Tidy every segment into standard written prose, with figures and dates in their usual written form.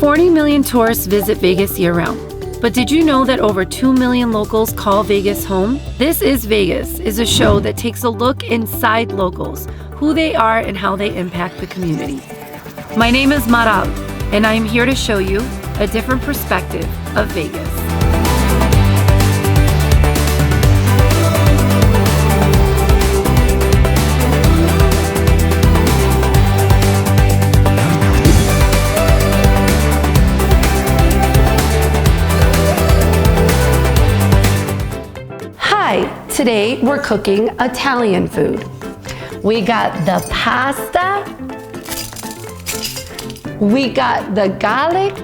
40 million tourists visit Vegas year-round. But did you know that over 2 million locals call Vegas home? This is Vegas is a show that takes a look inside locals, who they are and how they impact the community. My name is Maral, and I am here to show you a different perspective of Vegas. Today we're cooking Italian food. We got the pasta, we got the garlic,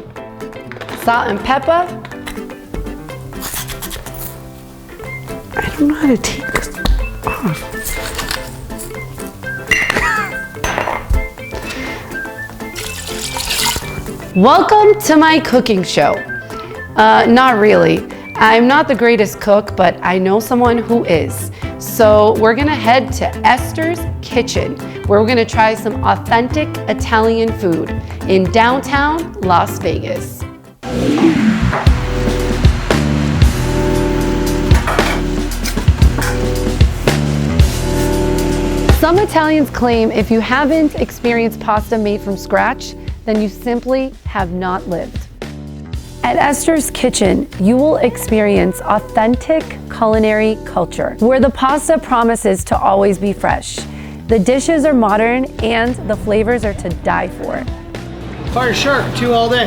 salt and pepper. I don't know how to take this off. Welcome to my cooking show. Not really. I'm not the greatest cook, but I know someone who is. So we're gonna head to Esthers Kitchen, where we're gonna try some authentic Italian food in downtown Las Vegas. Some Italians claim if you haven't experienced pasta made from scratch, then you simply have not lived. At Esthers Kitchen, you will experience authentic culinary culture, where the pasta promises to always be fresh. The dishes are modern and the flavors are to die for. Fire shark, 2 all day.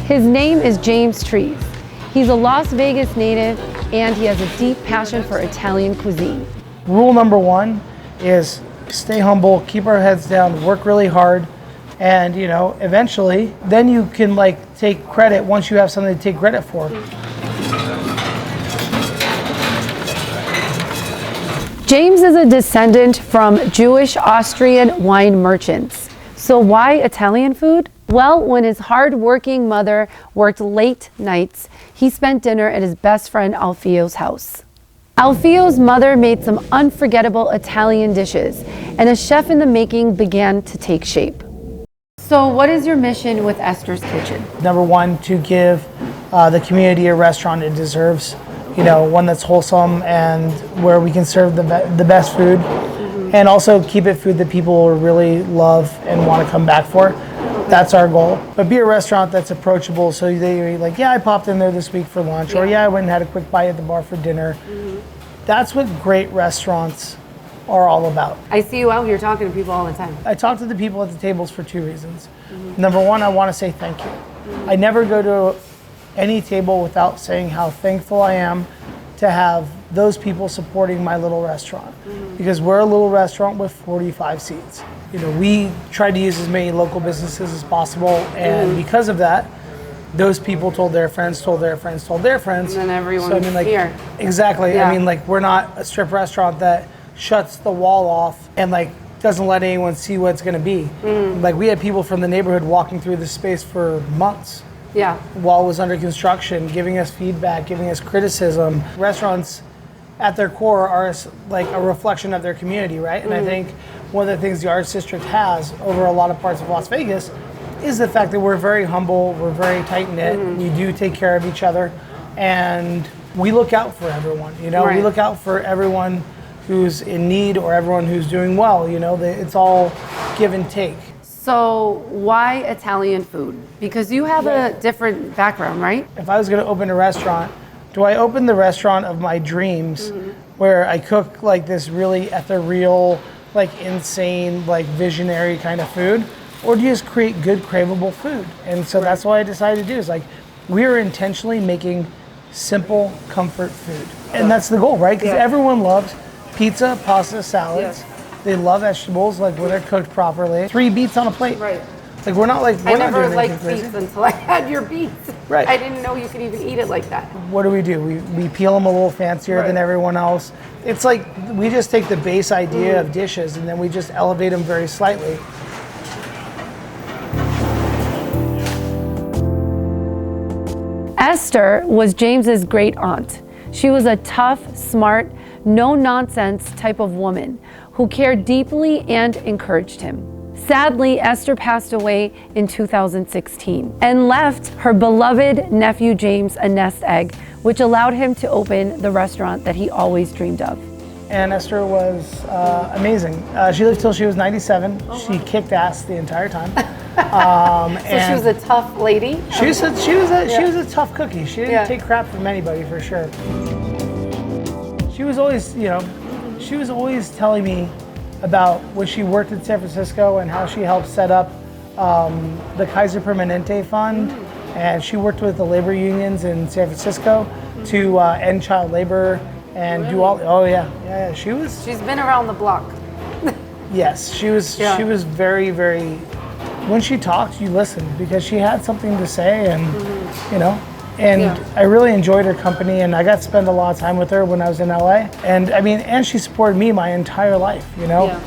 His name is James Trees. He's a Las Vegas native and he has a deep passion for Italian cuisine. Rule number 1 is stay humble, keep our heads down, work really hard. And eventually, then you can take credit once you have something to take credit for. James is a descendant from Jewish Austrian wine merchants. So why Italian food? Well, when his hard-working mother worked late nights, he spent dinner at his best friend Alfio's house. Alfio's mother made some unforgettable Italian dishes, and a chef in the making began to take shape. So what is your mission with Esthers Kitchen? Number 1, to give the community a restaurant it deserves. One that's wholesome and where we can serve the best food. Mm-hmm. And also keep it food that people will really love and want to come back for. Okay. That's our goal. But be a restaurant that's approachable, so they're like, yeah, I popped in there this week for lunch, or yeah, I went and had a quick bite at the bar for dinner. Mm-hmm. That's what great restaurants are all about. I see you out here talking to people all the time. I talk to the people at the tables for 2 reasons. Mm-hmm. Number 1, I want to say thank you. Mm-hmm. I never go to any table without saying how thankful I am to have those people supporting my little restaurant. Mm-hmm. Because we're a little restaurant with 45 seats. We try to use as many local businesses as possible, and because of that, those people told their friends, told their friends, told their friends. And then everyone's here. Exactly. Yeah. We're not a strip restaurant that shuts the wall off and doesn't let anyone see what it's going to be. We had people from the neighborhood walking through this space for months. Yeah. While it was under construction, giving us feedback, giving us criticism. Restaurants at their core are a reflection of their community, right? And I think one of the things the Arts District has over a lot of parts of Las Vegas is the fact that we're very humble, we're very tight-knit, we do take care of each other, and we look out for everyone. Right. We look out for everyone who's in need or everyone who's doing well. It's all give and take. So why Italian food? Because you have a different background, right? If I was going to open a restaurant, do I open the restaurant of my dreams where I cook this really ethereal, insane, visionary kind of food? Or do you just create good, craveable food? And so that's what I decided to do is we are intentionally making simple comfort food. And that's the goal, right? Because everyone loves pizza, pasta, salads. Yeah. They love vegetables, when they're cooked properly. 3 beets on a plate. Right. We're not I not never doing liked anything beets crazy. until I had your beets. Right. I didn't know you could even eat it like that. What do? We peel them a little fancier than everyone else. It's we just take the base idea of dishes and then we just elevate them very slightly. Esther was James's great aunt. She was a tough, smart, no-nonsense type of woman who cared deeply and encouraged him. Sadly, Esther passed away in 2016 and left her beloved nephew James a nest egg, which allowed him to open the restaurant that he always dreamed of. And Esther was amazing. She lived till she was 97. She kicked ass the entire time. So she was a tough lady? She was a tough cookie. She didn't take crap from anybody, for sure. She was always, she was always telling me about when she worked in San Francisco and how she helped set up the Kaiser Permanente Fund. And she worked with the labor unions in San Francisco to end child labor and do all. Oh yeah. She's been around the block. Yes, she was. Yeah. She was very, very. When she talked, you listened because she had something to say, and I really enjoyed her company, and I got to spend a lot of time with her when I was in LA. And I mean, and she supported me my entire life, Yeah.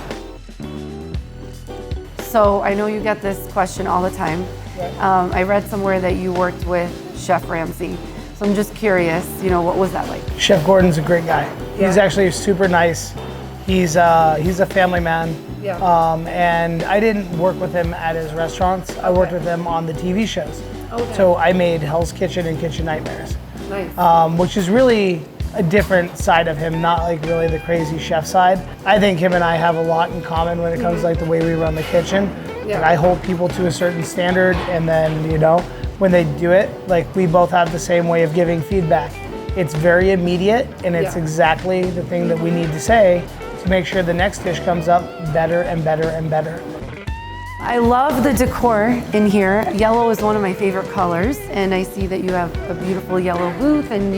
So I know you get this question all the time. Right. I read somewhere that you worked with Chef Ramsay. So I'm just curious, what was that like? Chef Gordon's a great guy. He's actually super nice. He's a family man. Yeah. And I didn't work with him at his restaurants. I worked with him on the TV shows. Okay. So I made Hell's Kitchen and Kitchen Nightmares. Nice. Which is really a different side of him, not like really the crazy chef side. I think him and I have a lot in common when it comes to like the way we run the kitchen. Yeah. Like, I hold people to a certain standard, and then when they do it, like we both have the same way of giving feedback. It's very immediate, and it's exactly the thing that we need to say to make sure the next dish comes up better and better and better. I love the decor in here. Yellow is one of my favorite colors, and I see that you have a beautiful yellow booth and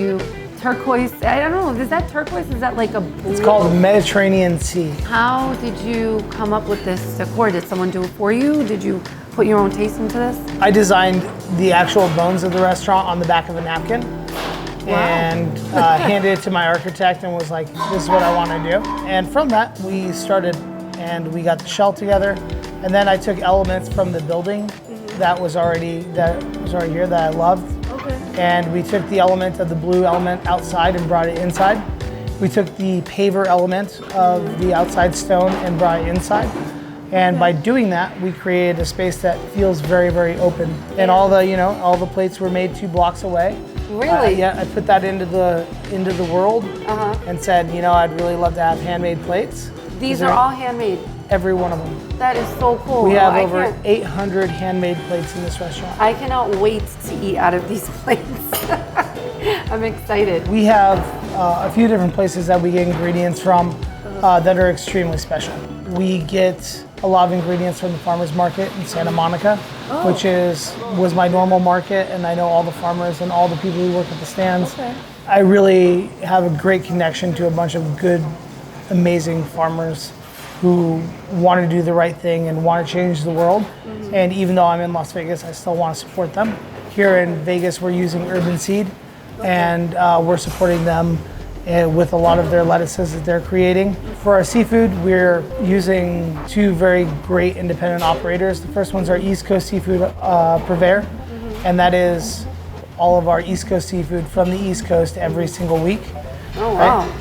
turquoise. I don't know, is that turquoise? Is that like a blue? It's called Mediterranean Sea. How did you come up with this decor? Did someone do it for you? Did you put your own taste into this? I designed the actual bones of the restaurant on the back of a napkin. Wow. And handed it to my architect and was like, this is what I want to do. And from that, we started and we got the shell together. And then I took elements from the building that was already here that I loved. Okay. And we took the element of the blue element outside and brought it inside. We took the paver element of the outside stone and brought it inside. And by doing that, we created a space that feels very, very open. And all the plates were made 2 blocks away. Really? Yeah, I put that into the world and said, I'd really love to have handmade plates. These are all handmade? Every one of them. That is so cool. We have over 800 handmade plates in this restaurant. I cannot wait to eat out of these plates. I'm excited. We have a few different places that we get ingredients from that are extremely special. We get a lot of ingredients from the farmers market in Santa Monica, which was my normal market, and I know all the farmers and all the people who work at the stands. Okay. I really have a great connection to a bunch of good, amazing farmers who want to do the right thing and want to change the world. And even though I'm in Las Vegas, I still want to support them. Here in Vegas, we're using Urban Seed, and we're supporting them with a lot of their lettuces that they're creating. For our seafood, we're using 2 very great independent operators. The first one's our East Coast Seafood Purveyor, and that is all of our East Coast seafood from the East Coast every single week. Oh, wow. Right?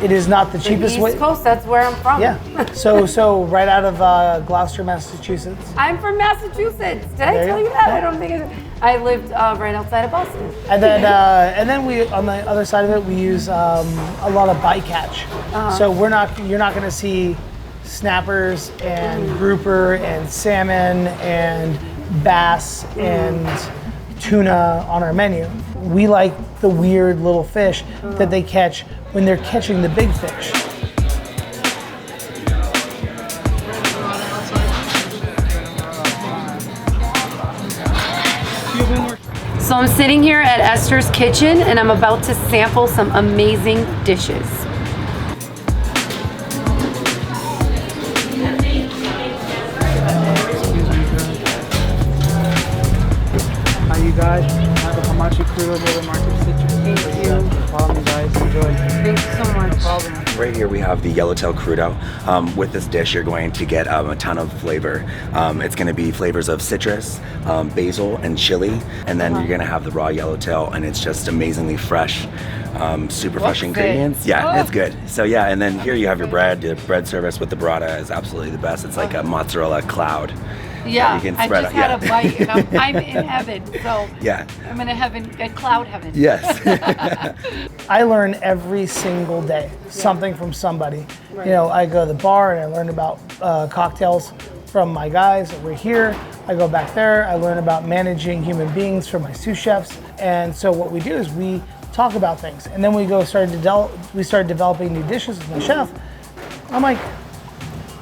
It is not the cheapest way. East Coast, that's where I'm from. Yeah. So right out of Gloucester, Massachusetts. I'm from Massachusetts. Did I tell you that? I don't think I lived right outside of Boston. And then we, on the other side of it, we use a lot of bycatch. So you're not going to see snappers and grouper and salmon and bass and tuna on our menu. We like the weird little fish that they catch when they're catching the big fish. So I'm sitting here at Esthers Kitchen and I'm about to sample some amazing dishes. How you guys have a Hamachi Crudo Market Citrus. Thank you. No problem, you guys. Enjoy. Thanks so much. No problem. Right here we have the Yellowtail Crudo. With this dish, you're going to get a ton of flavor. It's going to be flavors of citrus, basil, and chili, and then you're going to have the raw yellowtail, and it's just amazingly fresh, super fresh ingredients. Yeah, it's good. So yeah, and then here you have your bread. The bread service with the burrata is absolutely the best. It's like a mozzarella cloud. Yeah, You can I spread just it, had yeah. a bite, and I'm in heaven. So Yeah. I'm in a heaven, a cloud heaven. Yes. I learn every single day something from somebody. You know, I go to the bar and I learn about cocktails from my guys over here. I go back there, I learn about managing human beings from my sous chefs. And so what we do is we talk about things, and then we start developing new dishes with my chef. I'm like,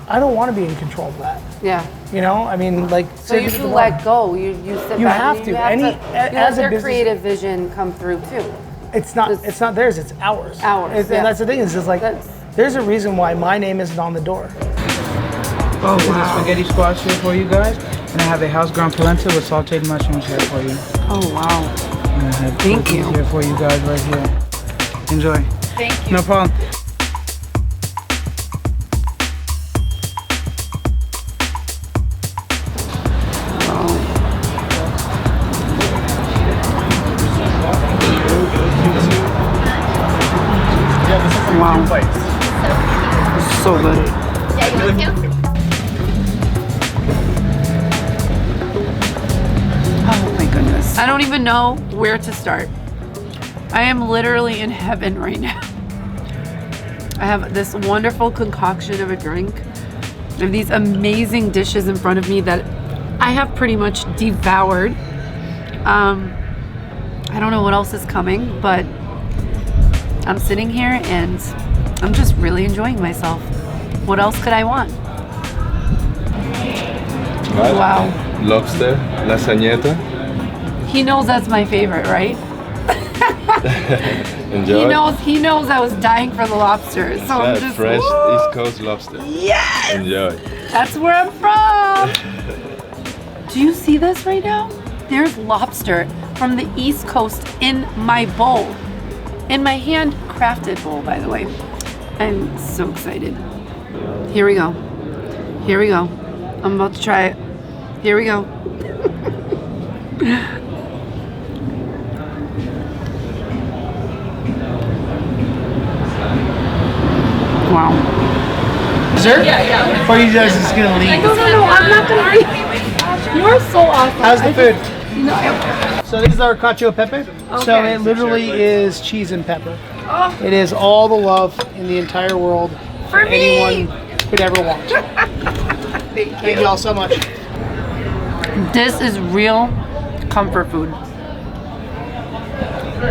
I don't want to be in control of that. Yeah. You know, I mean, like. So you do let go. You sit You back. have and to. You have Any- to. as You let a their business- creative vision come through too. It's not theirs. It's ours. Ours, yeah. And that's the thing is like, there's a reason why my name isn't on the door. Oh, wow. Spaghetti squash here for you guys. And I have a house ground polenta with sauteed mushrooms here for you. Oh wow. And I have Thank cookies you. here for you guys right here. Enjoy. Thank you. No problem. Wow. So good. Oh my goodness. I don't even know where to start. I am literally in heaven right now. I have this wonderful concoction of a drink. I have these amazing dishes in front of me that I have pretty much devoured. I don't know what else is coming, but I'm sitting here and I'm just really enjoying myself. What else could I want? Wow. Lobster, lasagnetta. He knows that's my favorite, right? Enjoy. He knows I was dying for the lobster. So I'm Yeah, just fresh woo! East Coast lobster. Yes! Enjoy. That's where I'm from. Do you see this right now? There's lobster from the East Coast in my bowl. In my handcrafted bowl, by the way. I'm so excited. Here we go. Here we go. I'm about to try it. Here we go. Wow. Dessert? Yeah. Or you guys just gonna leave? No, I'm not gonna leave. You're so awesome. How's the food? You know, So this is our cacio e pepe. So Okay. it literally is cheese and pepper. It is all the love in the entire world For me. anyone could ever want. Thank you all so much. this is real comfort food.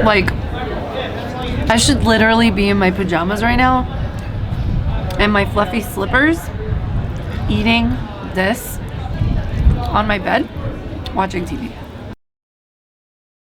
Like, I should literally be in my pajamas right now and my fluffy slippers eating this on my bed, watching TV.